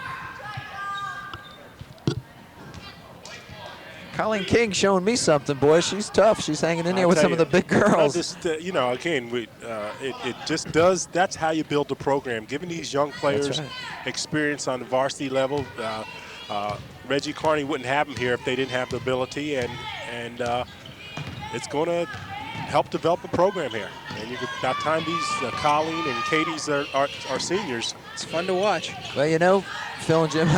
Colleen King showing me something, boys. She's tough. She's hanging in there with some of the big girls. Just, you know, again, it just does. That's how you build a program. Giving these young players experience on the varsity level. Reggie Carney wouldn't have them here if they didn't have the ability, and it's going to help develop a program here. And by the time these Colleen and Katie's are seniors, it's fun to watch. Well, you know, Phil and Jim,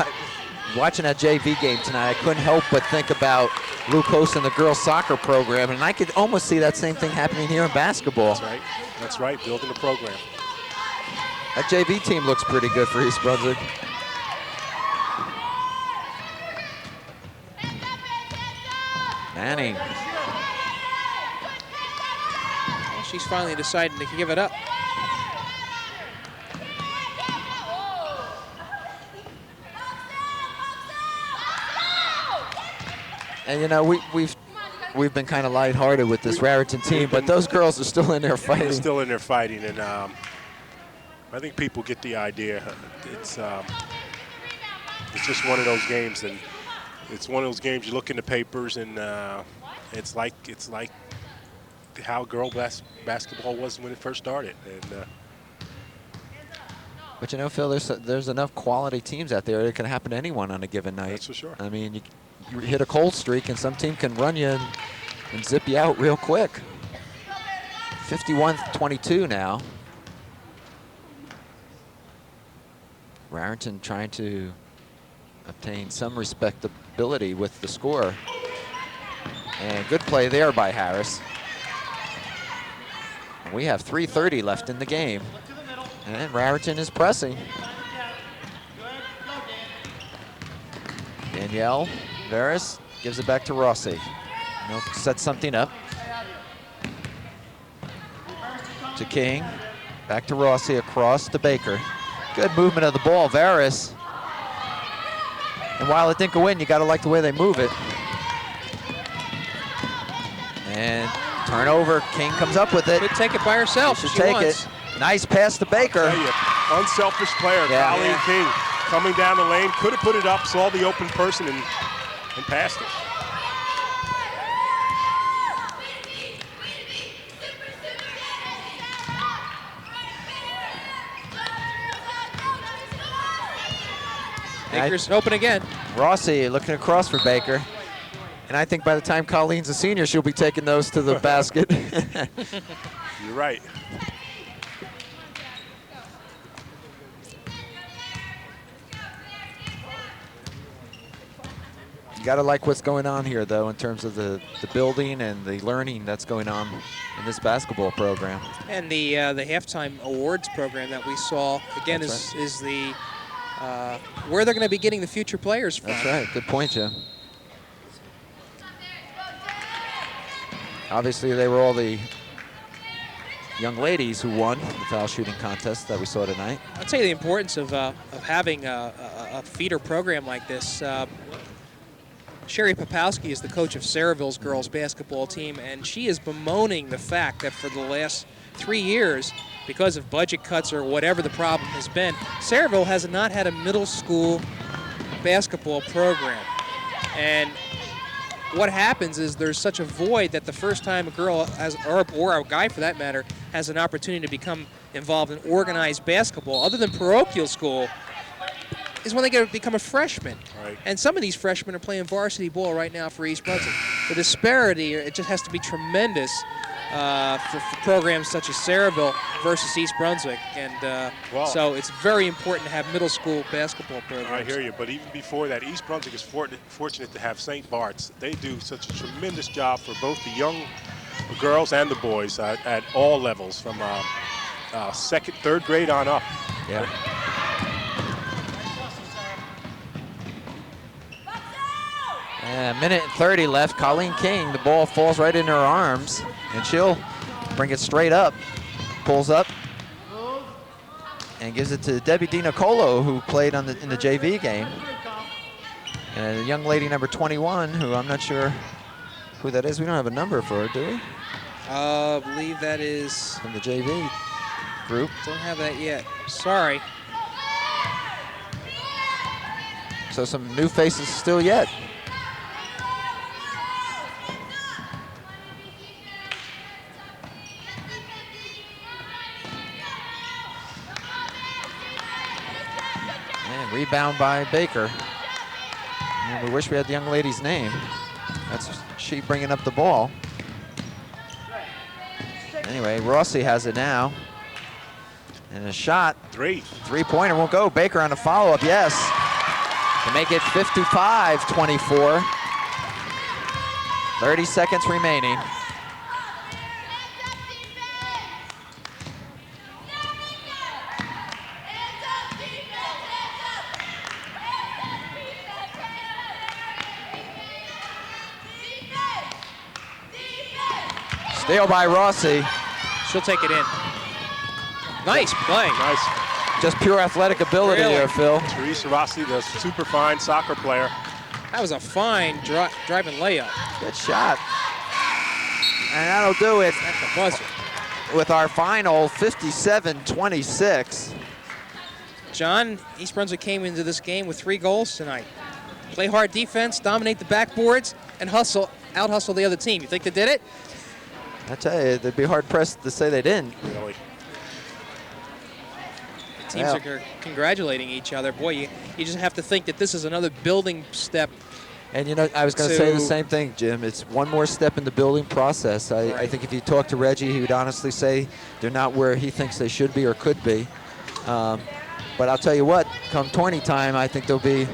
watching that JV game tonight, I couldn't help but think about Luke Host and the girls soccer program, and I could almost see that same thing happening here in basketball. That's right. That's right, building a program. That JV team looks pretty good for East Brunswick. Manning. Well, she's finally deciding to give it up. And you know, we've been kind of lighthearted with this Raritan team, but those girls are still in there fighting. They're still in there fighting, and I think people get the idea. It's just one of those games, and it's one of those games you look in the papers, and it's like how girl basketball was when it first started. And but you know, Phil, there's enough quality teams out there. It can happen to anyone on a given night. That's for sure. I mean, you hit a cold streak, and some team can run you and zip you out real quick. 51-22 now. Raritan trying to obtain some respectability with the score. And good play there by Harris. And we have 3:30 left in the game. And Raritan is pressing. Danielle Veras gives it back to Rossi. He'll set something up. To King. Back to Rossi, across to Baker. Good movement of the ball, Veras. And while it didn't go in, you got to like the way they move it. And turnover, King comes up with it. Could take it by herself. She if should she take wants. it. Nice pass to Baker. Tell you, unselfish player, Yeah. Colleen Yeah. King, coming down the lane, could have put it up, saw the open person, and passed it. Baker's open again. Rossi looking across for Baker. And I think by the time Colleen's a senior, she'll be taking those to the basket. You're right. You got to like what's going on here, though, in terms of the building and the learning that's going on in this basketball program. And the halftime awards program that we saw, again, That's is the where they're going to be getting the future players from. That's right. Good point, Jim. Obviously, they were all the young ladies who won the foul shooting contest that we saw tonight. I'll tell you the importance of having a feeder program like this. Sherry Popowski is the coach of Saraville's girls basketball team, and she is bemoaning the fact that for the last 3 years, because of budget cuts or whatever the problem has been, Saraville has not had a middle school basketball program. And what happens is there's such a void that the first time a girl has, or a guy for that matter, has an opportunity to become involved in organized basketball, other than parochial school, is when they become a freshman. Right. And some of these freshmen are playing varsity ball right now for East Brunswick. The disparity, it just has to be tremendous for programs such as Saraville versus East Brunswick. And Wow. so it's very important to have middle school basketball programs. I hear you, but even before that, East Brunswick is fortunate to have St. Bart's. They do such a tremendous job for both the young girls and the boys at all levels, from second, third grade on up. Yeah. And a minute and 30 left. Colleen King, the ball falls right in her arms, and she'll bring it straight up. Pulls up and gives it to Debbie DiNicolo, who played in the JV game. And a young lady, number 21, who I'm not sure who that is. We don't have a number for her, do we? I believe that is, From the JV group. don't have that yet. Sorry. So some new faces still yet. And rebound by Baker. And we wish we had the young lady's name. That's she bringing up the ball. Anyway, Rossi has it now. And a shot. Three-pointer won't go. Baker on a follow-up, yes. To make it 55-24. 30 seconds remaining. Steal by Rossi. She'll take it in. Nice play. Nice. Just pure athletic ability Really? there, Phil. Teresa Rossi, the super fine soccer player. That was a fine driving layup. Good shot. And that'll do it At the buzzer. with our final 57-26. John, East Brunswick came into this game with 3 goals tonight. Play hard defense, dominate the backboards, and out-hustle the other team. You think they did it? I tell you, they'd be hard-pressed to say they didn't. Really. Teams are congratulating each other. Boy, you just have to think that this is another building step. And you know, I was going to say the same thing, Jim. It's one more step in the building process. I think if you talk to Reggie, he would honestly say they're not where he thinks they should be or could be. But I'll tell you what, come tourney time, I think they'll be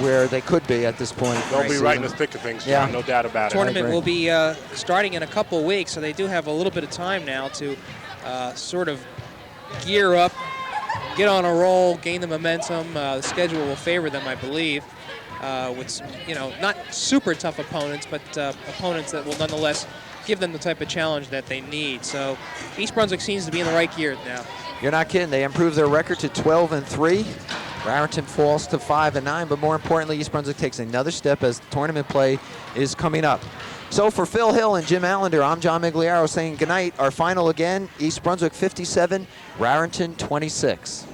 where they could be at this point. They'll be right in the thick of things, John, no doubt about it. Tournament will be starting in a couple of weeks, so they do have a little bit of time now to sort of gear up, get on a roll, gain the momentum. The schedule will favor them, I believe, with some, not super tough opponents, but opponents that will nonetheless give them the type of challenge that they need. So East Brunswick seems to be in the right gear now. You're not kidding. They improved their record to 12-3. Raritan falls to 5-9, but more importantly, East Brunswick takes another step as tournament play is coming up. So for Phil Hill and Jim Allender, I'm John Meggiolaro saying goodnight. Our final again, East Brunswick 57, Raritan 26.